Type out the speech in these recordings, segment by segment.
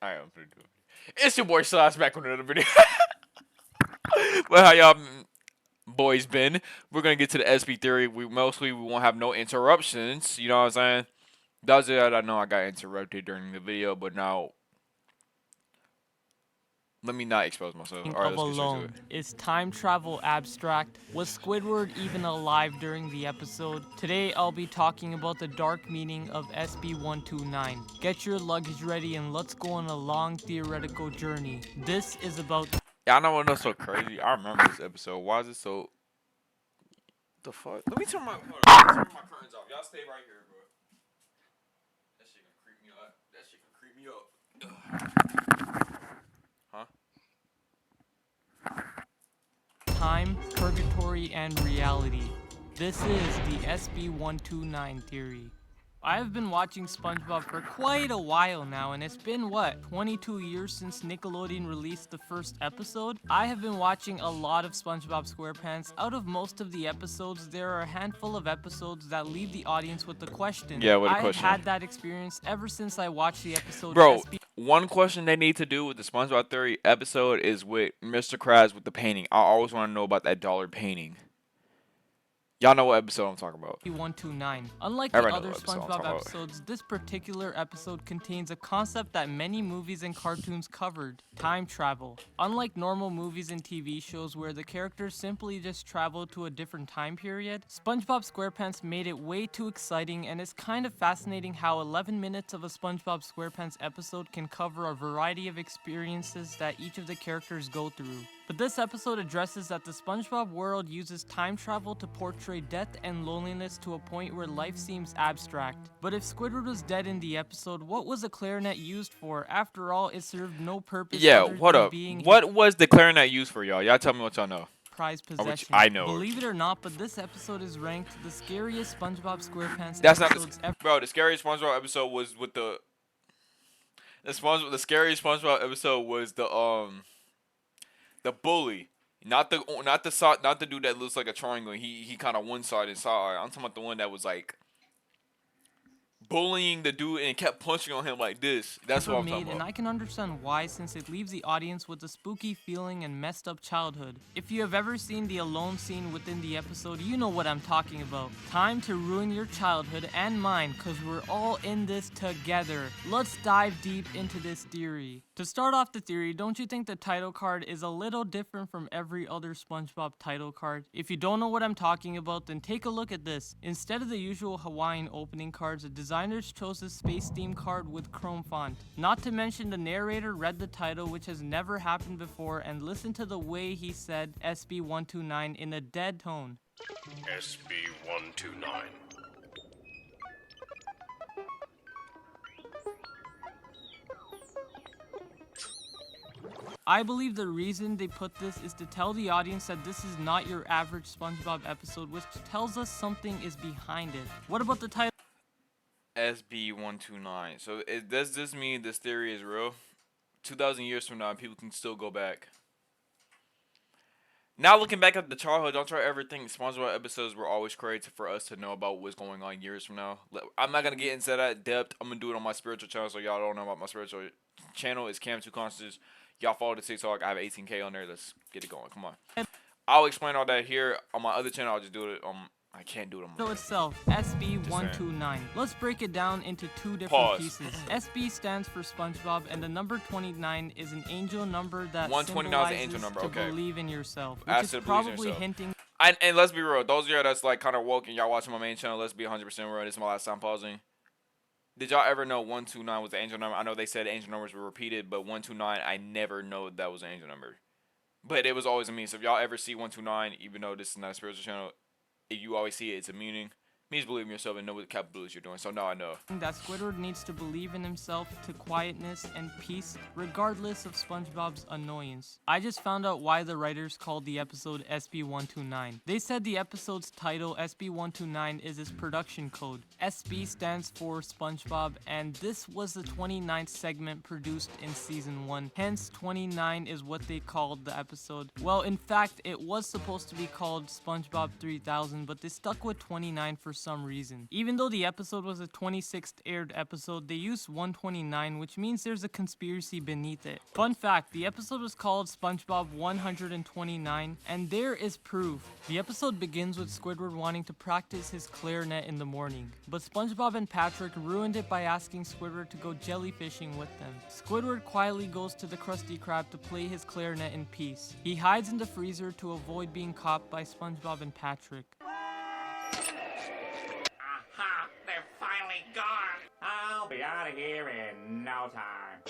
Alright, I'm gonna do it. It's your boy Slash back with another video. But how y'all boys been? We're gonna get to the SB theory. We won't have no interruptions. You know what I'm saying? Does it? I know I got interrupted during the video, but now let me not expose myself. All right, Of let's get straight to alone. it. Is time travel abstract? Was Squidward even alive during the episode? Today I'll be talking about the dark meaning of Sb-129. Get your luggage ready and let's go on a long theoretical journey. This is about Yeah, I know what's so crazy. I remember this episode. Why is it so? The fuck? Let me turn my curtains off. Y'all stay right here, bro. That shit gonna creep me out. That shit gonna creep me up. Huh? time, purgatory, and reality. This is the Sb-129 theory. I have been watching Spongebob for quite a while now, and it's been, what, 22 years since Nickelodeon released the first episode? I have been watching a lot of SpongeBob SquarePants. Out of most of the episodes, there are a handful of episodes that leave the audience with a question. Yeah, with a I question. have had that experience ever since I watched the episode Bro, SB. one question they need to do with the SpongeBob Theory episode is with Mr. Krabs with the painting. I always want to know about that dollar painting. Y'all know what episode I'm talking about. 129. Unlike the Everybody know other what episode I'm SpongeBob talking about. episodes, this particular episode contains a concept that many movies and cartoons covered: time travel. Unlike normal movies and TV shows where the characters simply just travel to a different time period, SpongeBob SquarePants made it way too exciting, and it's kind of fascinating how 11 minutes of a SpongeBob SquarePants episode can cover a variety of experiences that each of the characters go through. But this episode addresses that the SpongeBob world uses time travel to portray death and loneliness to a point where life seems abstract. But if Squidward was dead in the episode, what was the clarinet used for? After all, it served no purpose Yeah, other hold than up. being What was the clarinet used for, y'all? Y'all tell me what y'all know. prized Which possession. I know. Believe it or not, but this episode is ranked the scariest SpongeBob SquarePants That's not episodes the ever. bro. The scariest SpongeBob episode was with the scariest SpongeBob episode was the bully. Not the dude that looks like a triangle. He kind of one side inside. I'm talking about the one that was like bullying the dude and kept punching on him like this. That's what I'm talking Made, and about. I can understand why, since it leaves the audience with a spooky feeling and messed up childhood. If you have ever seen the alone scene within the episode, you know what I'm talking about. Time to ruin your childhood and mine, cause we're all in this together. Let's dive deep into this theory. To start off the theory, don't you think the title card is a little different from every other SpongeBob title card? If you don't know what I'm talking about, then take a look at this. Instead of the usual Hawaiian opening cards, the designers chose a space theme card with chrome font. Not to mention the narrator read the title, which has never happened before, and listen to the way he said SB-129 in a dead tone. Sb-129. I believe the reason they put this is to tell the audience that this is not your average SpongeBob episode, which tells us something is behind it. What about the title? SB-129. So does this mean this theory is real? 2,000 years from now, people can still go back. Now looking back at the childhood, don't you ever think SpongeBob episodes were always created for us to know about what's going on years from now? I'm not gonna get into that depth. I'm gonna do it on my spiritual channel, so y'all don't know about my spiritual channel. It's Cam2 Constance. Y'all follow the TikTok. I have 18K on there. Let's get it going. Come on. I'll explain all that here on my other channel. I'll just do it. I can't do it on my. So itself, SB-129. Let's break it down into two different pieces. SB stands for SpongeBob, and the number 29 is an angel number that 129 is an angel symbolizes number, to okay. believe in yourself, which As is to believe in probably yourself. hinting. And let's be real. Those of y'all that's like kind of woke and y'all watching my main channel, let's be 100% real. This is my last time pausing. Did y'all ever know 129 was the angel number? I know they said angel numbers were repeated, but 129, I never know that was an angel number. But it was always a meaning. So if y'all ever see 129, even though this is not a spiritual channel, if you always see it, it's a meaning. It means believe in yourself and know what capabilities you're doing. So now I know. That Squidward needs to believe in himself to quietness and peace, regardless of SpongeBob's annoyance. I just found out why the writers called the episode SB-129. They said the episode's title, SB-129, is its production code. SB stands for SpongeBob, and this was the 29th segment produced in Season 1. Hence, 29 is what they called the episode. Well, in fact, it was supposed to be called SpongeBob 3000, but they stuck with 29 for some reason. Even though the episode was the 26th aired episode, they used 129, which means there's a conspiracy beneath it. Fun fact, the episode was called Spongebob 129, and there is proof. The episode begins with Squidward wanting to practice his clarinet in the morning, but Spongebob and Patrick ruined it by asking Squidward to go jellyfishing with them. Squidward quietly goes to the Krusty Krab to play his clarinet in peace. He hides in the freezer to avoid being caught by Spongebob and Patrick. Aha! They're finally gone! I'll be out of here in no time.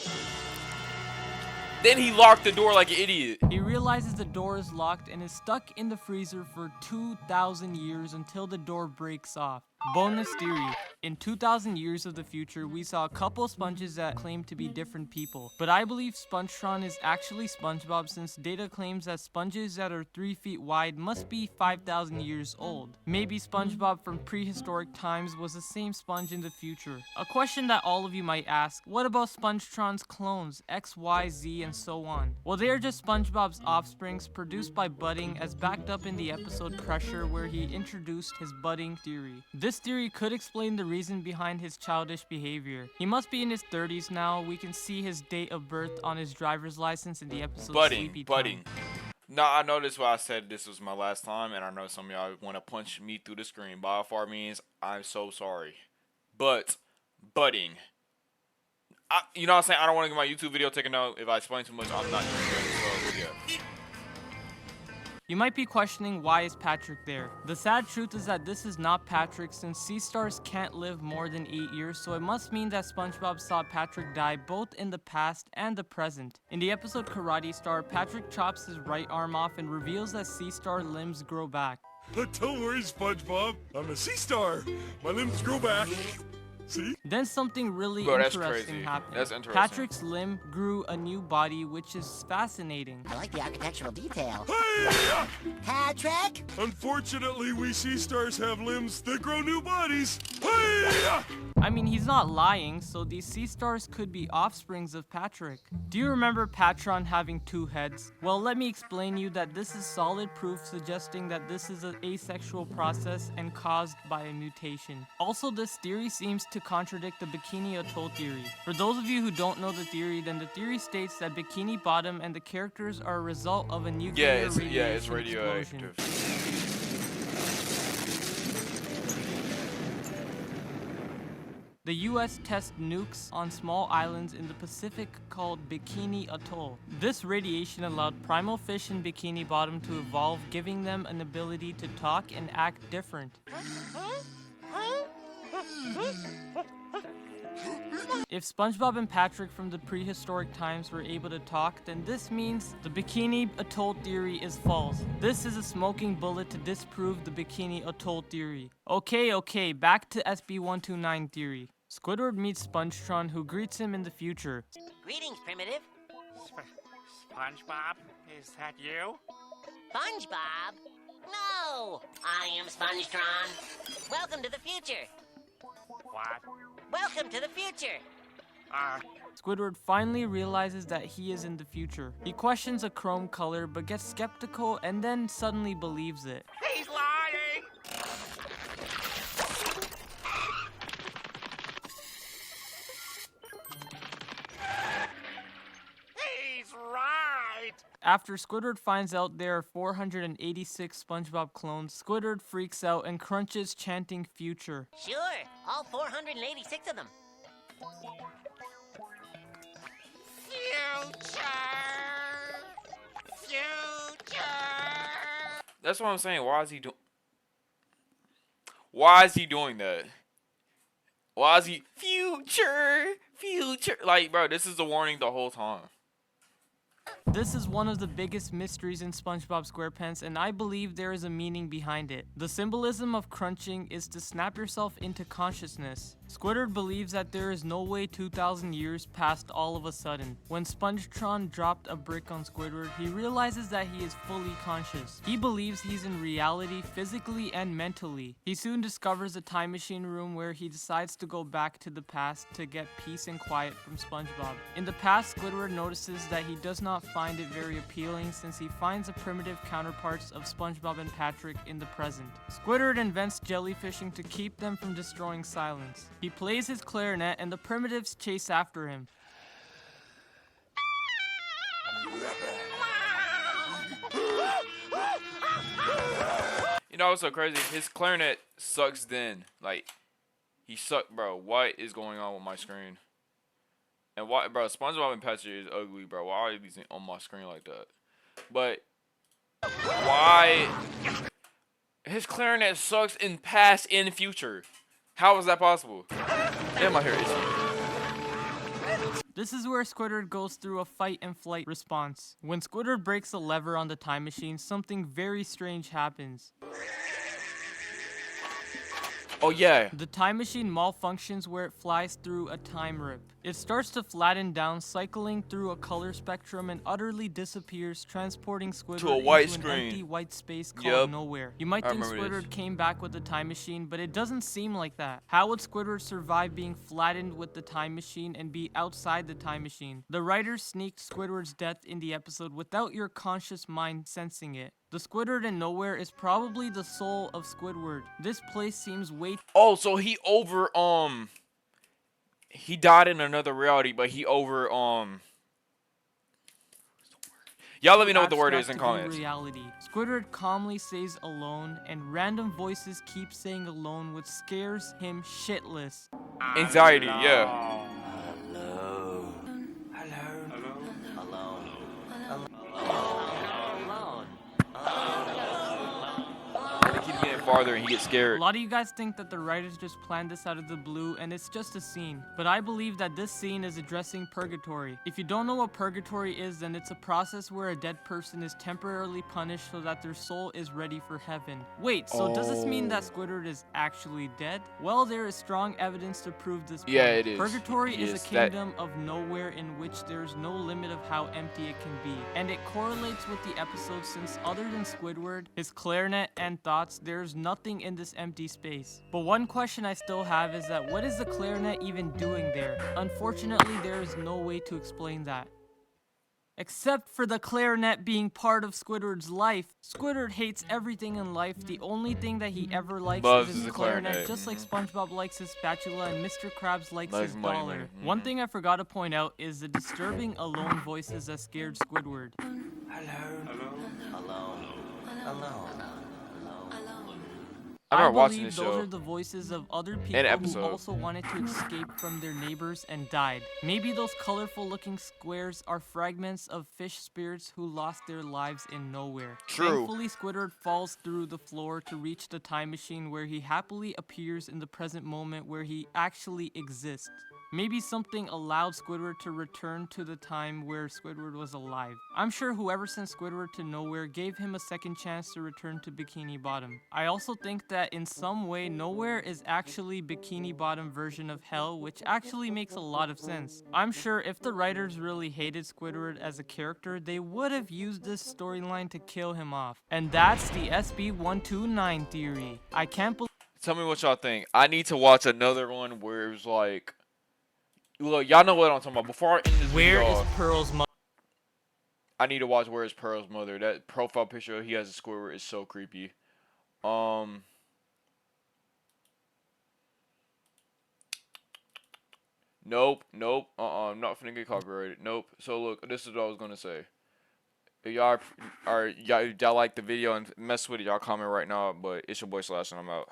Then he locked the door like an idiot. He realizes the door is locked and is stuck in the freezer for 2,000 years until the door breaks off. Bonus theory. In 2,000 years of the future, we saw a couple sponges that claim to be different people. But I believe Spongetron is actually Spongebob since data claims that sponges that are 3 feet wide must be 5,000 years old. Maybe Spongebob from prehistoric times was the same sponge in the future. A question that all of you might ask, what about Spongetron's clones, X, Y, Z, and so on? Well, they are just Spongebob's offsprings produced by budding as backed up in the episode Pressure where he introduced his budding theory. This theory could explain the reason behind his childish behavior. He must be in his 30s now. We can see his date of birth on his driver's license in the episode Sleepy Time. No, I know this is why I said this was my last time, and I know some of y'all want to punch me through the screen. By far means I'm so sorry. But, budding. You know what I'm saying? I don't want to get my YouTube video taken out. If I explain too much, I'm not doing it. So, yeah. You might be questioning why is Patrick there. The sad truth is that this is not Patrick since sea stars can't live more than 8 years, so it must mean that SpongeBob saw Patrick die both in the past and the present. In the episode Karate Star, Patrick chops his right arm off and reveals that sea star limbs grow back. Don't worry, SpongeBob. I'm a sea star. My limbs grow back. See? Then something really Bro, interesting happened. That's interesting. Patrick's limb grew a new body, which is fascinating. I like the architectural detail. Hey! Patrick? Unfortunately, we sea stars have limbs that grow new bodies. Hey! I mean, he's not lying, so these sea stars could be offsprings of Patrick. Do you remember Patron having 2 heads? Well, let me explain you that this is solid proof suggesting that this is an asexual process and caused by a mutation. Also, this theory seems to contradict the Bikini Atoll theory. For those of you who don't know the theory, then the theory states that Bikini Bottom and the characters are a result of a nuclear it's radiation radioactive. explosion. The US tests nukes on small islands in the Pacific called Bikini Atoll. This radiation allowed primal fish in Bikini Bottom to evolve, giving them an ability to talk and act different. If SpongeBob and Patrick from the prehistoric times were able to talk, then this means the Bikini Atoll theory is false. This is a smoking bullet to disprove the Bikini Atoll theory. Okay, back to Sb-129 theory. Squidward meets Spongetron, who greets him in the future. Greetings, Primitive. SpongeBob, is that you? SpongeBob? No! I am Spongetron. Welcome to the future. What? Welcome to the future. Squidward finally realizes that he is in the future. He questions a chrome color, but gets skeptical and then suddenly believes it. He's lying! He's right! After Squidward finds out there are 486 SpongeBob clones, Squidward freaks out and crunches, chanting future. Sure, all 486 of them. Future! That's what I'm saying. Why is he doing that? Why is he future? Like, bro, this is a warning the whole time. This is one of the biggest mysteries in SpongeBob SquarePants, and I believe there is a meaning behind it. The symbolism of crunching is to snap yourself into consciousness. Squidward believes that there is no way 2,000 years passed all of a sudden. When Spongetron dropped a brick on Squidward, he realizes that he is fully conscious. He believes he's in reality physically and mentally. He soon discovers a time machine room where he decides to go back to the past to get peace and quiet from Spongebob. In the past, Squidward notices that he does not find it very appealing since he finds the primitive counterparts of Spongebob and Patrick in the present. Squidward invents jellyfishing to keep them from destroying Silence. He plays his clarinet and the primitives chase after him. You know what's so crazy? His clarinet sucks then. Like, he sucked, bro. What is going on with my screen? And why, bro, SpongeBob and Patrick is ugly, bro. Why are these on my screen like that? But, why? His clarinet sucks in past and future. How is that possible? Damn, my hair is. This is where Squidward goes through a fight and flight response. When Squidward breaks a lever on the time machine, something very strange happens. Oh, yeah. The time machine malfunctions where it flies through a time rip. It starts to flatten down, cycling through a color spectrum and utterly disappears, transporting Squidward to a white into screen. An empty white space called Yep. nowhere. You might I think remember Squidward this. came back with the time machine, but it doesn't seem like that. How would Squidward survive being flattened with the time machine and be outside the time machine? The writers sneaked Squidward's death in the episode without your conscious mind sensing it. The Squidward in nowhere is probably the soul of Squidward. This place seems way Oh, so he he died in another reality, but he y'all let me know what the word is in abstract to be comments. reality. Squidward calmly says alone, and random voices keep saying alone, which scares him shitless. Anxiety, yeah. It keeps getting farther and he gets A scared. lot of you guys think that the writers just planned this out of the blue and it's just a scene, but I believe that this scene is addressing purgatory. If you don't know what purgatory is, then it's a process where a dead person is temporarily punished so that their soul is ready for heaven. Wait, so does this mean that Squidward is actually dead? Well, there is strong evidence to prove this point. Yeah, it is. Purgatory is Yes, a kingdom of nowhere in which there is no limit of how empty it can be, and it correlates with the episode since other than Squidward, his clarinet, and thoughts, there is nothing in this empty space. But one question I still have is that what is the clarinet even doing there? Unfortunately, there is no way to explain that. Except for the clarinet being part of Squidward's life. Squidward hates everything in life. The only thing that he ever likes Loves is his the clarinet, clarinet. just like SpongeBob likes his spatula and Mr. Krabs likes Likes his money, dollar. money. One thing I forgot to point out is the disturbing alone voices that scared Squidward. I remember watching believe this those show. are the voices of other people who episode. also wanted to escape from their neighbors and died. Maybe those colorful looking squares are fragments of fish spirits who lost their lives in nowhere. True. Thankfully, Squidward falls through the floor to reach the time machine where he happily appears in the present moment where he actually exists. Maybe something allowed Squidward to return to the time where Squidward was alive. I'm sure whoever sent Squidward to nowhere gave him a second chance to return to Bikini Bottom. I also think that in some way, nowhere is actually Bikini Bottom version of hell, which actually makes a lot of sense. I'm sure if the writers really hated Squidward as a character, they would have used this storyline to kill him off. And that's the Sb-129 theory. I can't believe Tell me what y'all think. I need to watch another one where it was like, look, y'all know what I'm talking about. Before I end this where video, is Pearl's mother? I need to watch Where Is Pearl's Mother. That profile picture he has a Squidward is so creepy. Nope. I'm not finna get copyrighted. Nope. So look, this is what I was gonna say. If y'all like the video and mess with it, y'all comment right now. But it's your boy Slash and I'm out.